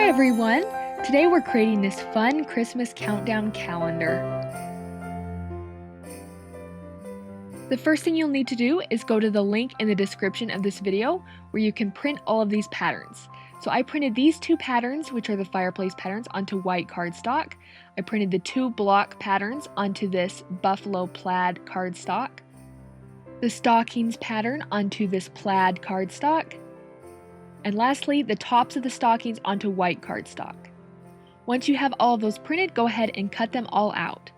everyone! Today we're creating this fun Christmas countdown calendar. The first thing you'll need to do is go to the link in the description of this video where you can print all of these patterns. So I printed these two patterns, which are the fireplace patterns, onto white cardstock. I printed the two block patterns onto this buffalo plaid cardstock. The stockings pattern onto this plaid cardstock. And lastly, the tops of the stockings onto white cardstock. Once you have all of those printed, go ahead and cut them all out.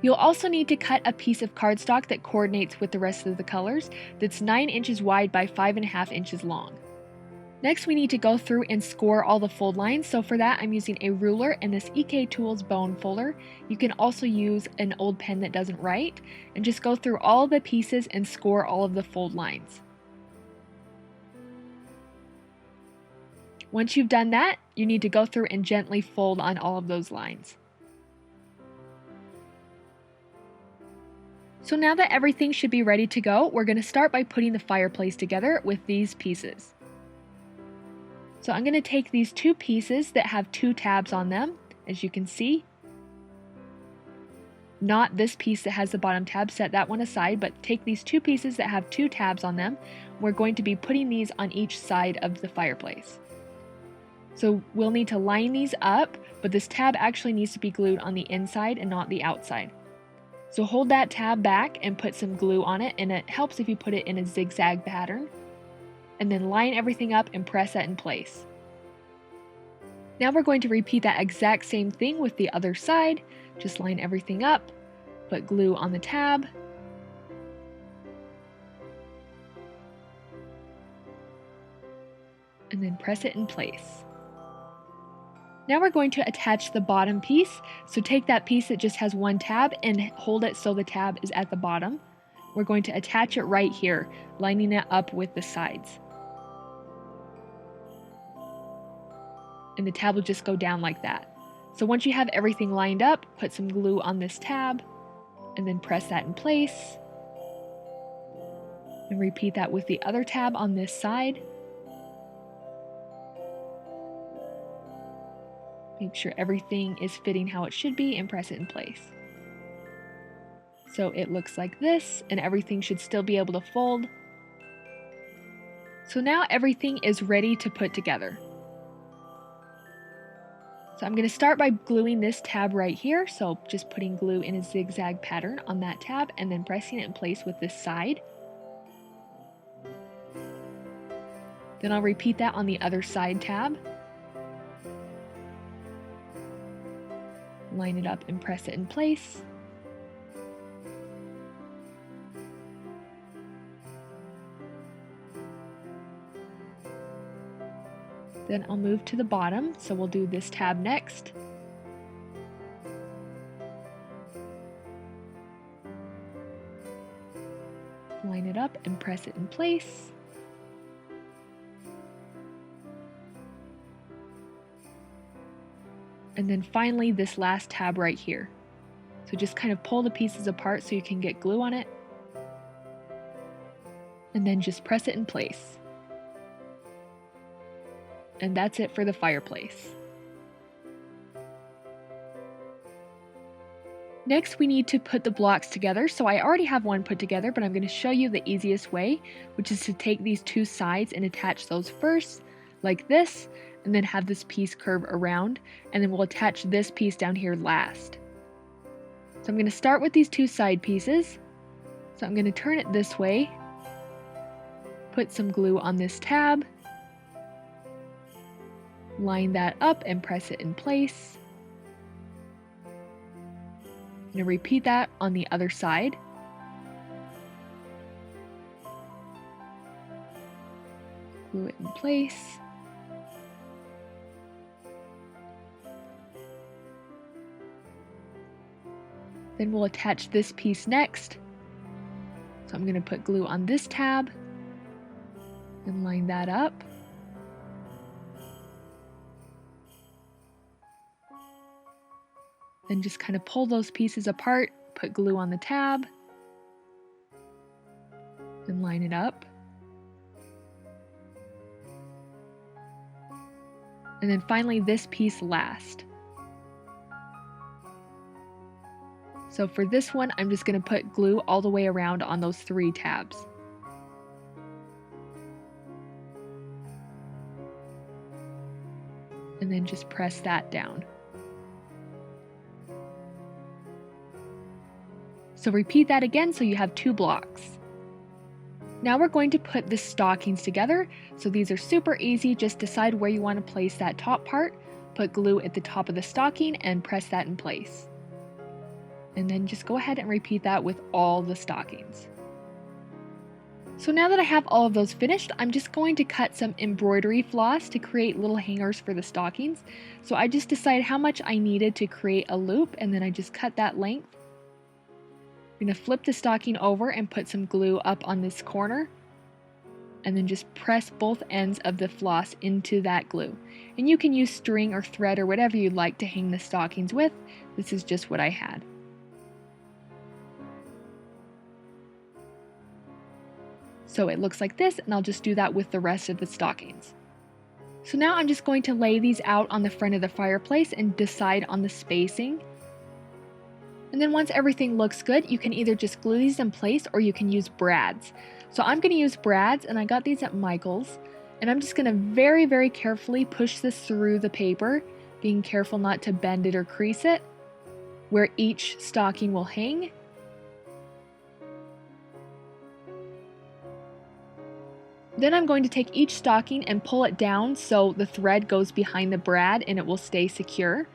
You'll also need to cut a piece of cardstock that coordinates with the rest of the colors that's 9 inches wide by 5.5 inches long. Next, we need to go through and score all the fold lines, so for that I'm using a ruler and this EK Tools bone folder. You can also use an old pen that doesn't write, and just go through all the pieces and score all of the fold lines. Once you've done that, you need to go through and gently fold on all of those lines. So now that everything should be ready to go, we're going to start by putting the fireplace together with these pieces. So I'm going to take these two pieces that have two tabs on them, as you can see. Not this piece that has the bottom tab, set that one aside, but take these two pieces that have two tabs on them. We're going to be putting these on each side of the fireplace. So we'll need to line these up, but this tab actually needs to be glued on the inside and not the outside. So hold that tab back and put some glue on it, and it helps if you put it in a zigzag pattern. And then line everything up and press that in place. Now we're going to repeat that exact same thing with the other side. Just line everything up, put glue on the tab, and then press it in place. Now we're going to attach the bottom piece, so take that piece that just has one tab and hold it so the tab is at the bottom. We're going to attach it right here, lining it up with the sides. And the tab will just go down like that. So once you have everything lined up, put some glue on this tab, and then press that in place. And repeat that with the other tab on this side. Make sure everything is fitting how it should be and press it in place. So it looks like this, and everything should still be able to fold. So now everything is ready to put together. So I'm going to start by gluing this tab right here, so just putting glue in a zigzag pattern on that tab and then pressing it in place with this side. Then I'll repeat that on the other side tab. Line it up and press it in place. Then I'll move to the bottom, so we'll do this tab next. Line it up and press it in place. And then finally this last tab right here. So just kind of pull the pieces apart so you can get glue on it. And then just press it in place. And that's it for the fireplace. Next we need to put the blocks together. So I already have one put together, but I'm going to show you the easiest way, which is to take these two sides and attach those first, like this, and then have this piece curve around, and then we'll attach this piece down here last. So I'm going to start with these two side pieces. So I'm going to turn it this way, put some glue on this tab, line that up and press it in place. I'm going to repeat that on the other side. Glue it in place. Then we'll attach this piece next. So I'm going to put glue on this tab and line that up. Then just kind of pull those pieces apart, put glue on the tab, and line it up. And then finally this piece last. So for this one, I'm just going to put glue all the way around on those 3 tabs. And then just press that down. So repeat that again so you have 2 blocks. Now we're going to put the stockings together. So these are super easy. Just decide where you want to place that top part, put glue at the top of the stocking and press that in place. And then just go ahead and repeat that with all the stockings. So now that I have all of those finished, I'm just going to cut some embroidery floss to create little hangers for the stockings. So I just decided how much I needed to create a loop, and then I just cut that length. I'm going to flip the stocking over and put some glue up on this corner, and then just press both ends of the floss into that glue. And you can use string or thread or whatever you'd like to hang the stockings with. This is just what I had. So it looks like this, and I'll just do that with the rest of the stockings. So now I'm just going to lay these out on the front of the fireplace and decide on the spacing. And then once everything looks good, you can either just glue these in place or you can use brads. So I'm going to use brads, and I got these at Michael's. And I'm just going to very, very carefully push this through the paper, being careful not to bend it or crease it, where each stocking will hang. Then I'm going to take each stocking and pull it down so the thread goes behind the brad and it will stay secure.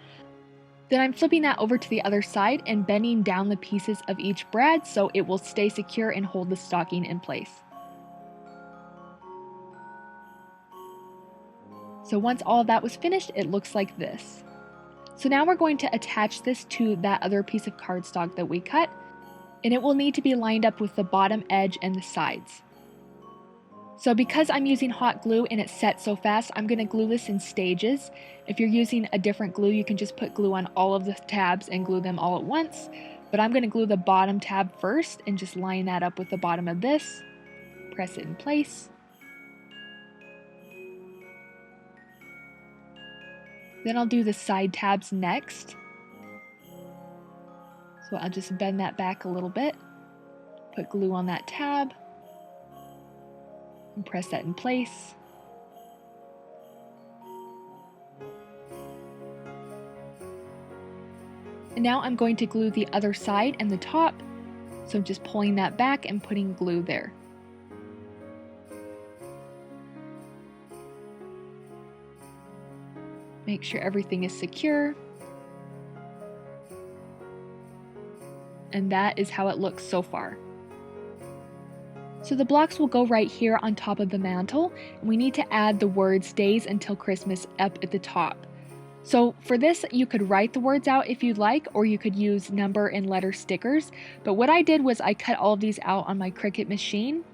Then I'm flipping that over to the other side and bending down the pieces of each brad so it will stay secure and hold the stocking in place. So once all of that was finished, it looks like this. So now we're going to attach this to that other piece of cardstock that we cut, and it will need to be lined up with the bottom edge and the sides. So because I'm using hot glue and it sets so fast, I'm going to glue this in stages. If you're using a different glue, you can just put glue on all of the tabs and glue them all at once. But I'm going to glue the bottom tab first and just line that up with the bottom of this. Press it in place. Then I'll do the side tabs next. So I'll just bend that back a little bit, put glue on that tab, and press that in place. And now I'm going to glue the other side and the top, so I'm just pulling that back and putting glue there. Make sure everything is secure. And that is how it looks so far. So the blocks will go right here on top of the mantle, and we need to add the words "Days Until Christmas" up at the top. So for this, you could write the words out if you'd like, or you could use number and letter stickers. But what I did was I cut all of these out on my Cricut machine.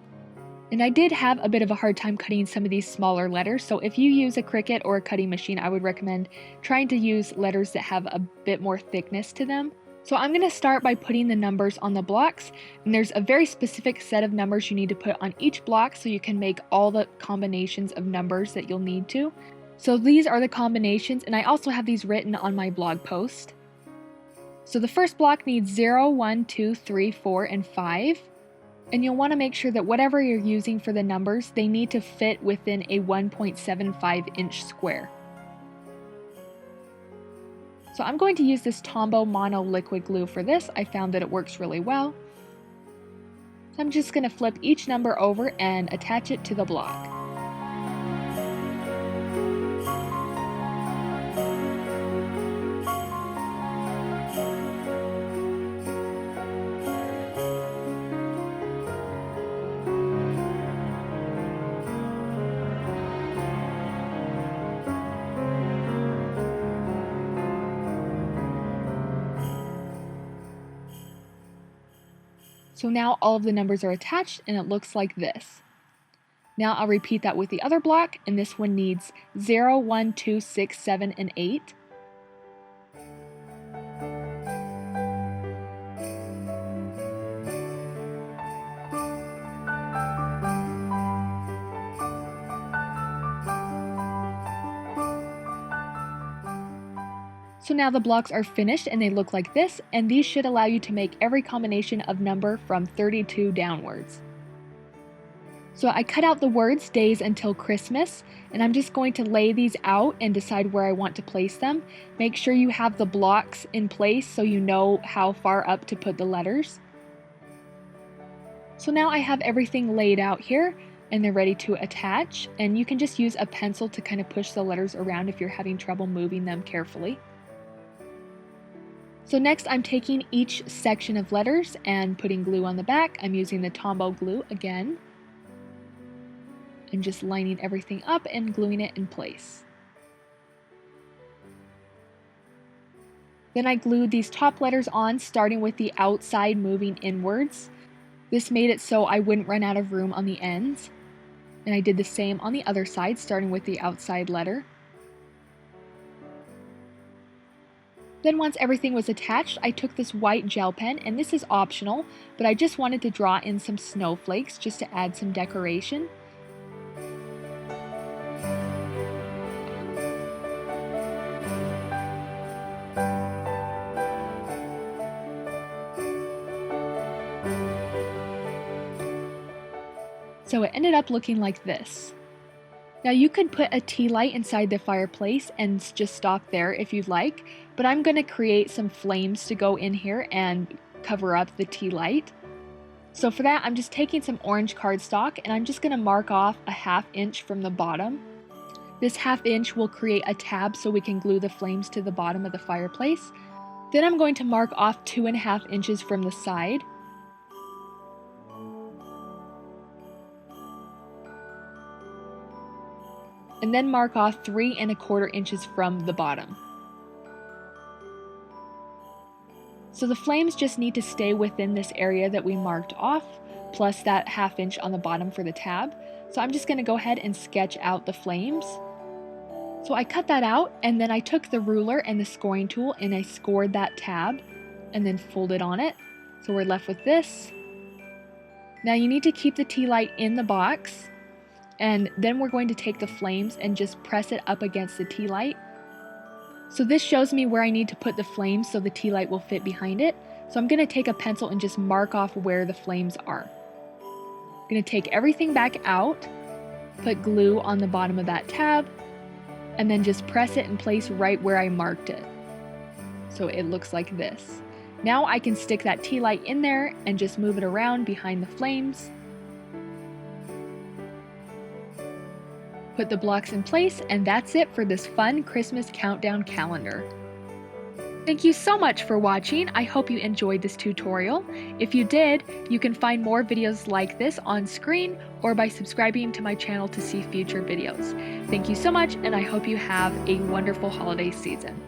And I did have a bit of a hard time cutting some of these smaller letters, so if you use a Cricut or a cutting machine, I would recommend trying to use letters that have a bit more thickness to them. So I'm going to start by putting the numbers on the blocks, and there's a very specific set of numbers you need to put on each block so you can make all the combinations of numbers that you'll need to. So these are the combinations, and I also have these written on my blog post. So the first block needs 0, 1, 2, 3, 4, and 5. And you'll want to make sure that whatever you're using for the numbers, they need to fit within a 1.75 inch square. So I'm going to use this Tombow Mono liquid glue for this. I found that it works really well. So I'm just going to flip each number over and attach it to the block. So now all of the numbers are attached and it looks like this. Now I'll repeat that with the other block, and this one needs 0, 1, 2, 6, 7, and 8. So now the blocks are finished and they look like this, and these should allow you to make every combination of number from 32 downwards. So I cut out the words days until Christmas, and I'm just going to lay these out and decide where I want to place them. Make sure you have the blocks in place so you know how far up to put the letters. So now I have everything laid out here and they're ready to attach, and you can just use a pencil to kind of push the letters around if you're having trouble moving them carefully. So next I'm taking each section of letters and putting glue on the back. I'm using the Tombow glue again and just lining everything up and gluing it in place. Then I glued these top letters on, starting with the outside moving inwards. This made it so I wouldn't run out of room on the ends. And I did the same on the other side, starting with the outside letter. Then once everything was attached, I took this white gel pen, and this is optional, but I just wanted to draw in some snowflakes just to add some decoration. So it ended up looking like this. Now you could put a tea light inside the fireplace and just stop there if you'd like, but I'm going to create some flames to go in here and cover up the tea light. So for that, I'm just taking some orange cardstock and I'm just going to mark off a 1/2 inch from the bottom. This 1/2 inch will create a tab so we can glue the flames to the bottom of the fireplace. Then I'm going to mark off 2.5 inches from the side. And then mark off 3.25 inches from the bottom. So the flames just need to stay within this area that we marked off, plus that 1/2 inch on the bottom for the tab. So I'm just going to go ahead and sketch out the flames. So I cut that out, and then I took the ruler and the scoring tool and I scored that tab and then folded on it. So we're left with this. Now you need to keep the tea light in the box. And then we're going to take the flames and just press it up against the tea light. So this shows me where I need to put the flames so the tea light will fit behind it. So I'm going to take a pencil and just mark off where the flames are. I'm going to take everything back out, put glue on the bottom of that tab, and then just press it in place right where I marked it. So it looks like this. Now I can stick that tea light in there and just move it around behind the flames. Put the blocks in place, and that's it for this fun Christmas countdown calendar. Thank you so much for watching. I hope you enjoyed this tutorial. If you did, you can find more videos like this on screen or by subscribing to my channel to see future videos. Thank you so much, and I hope you have a wonderful holiday season.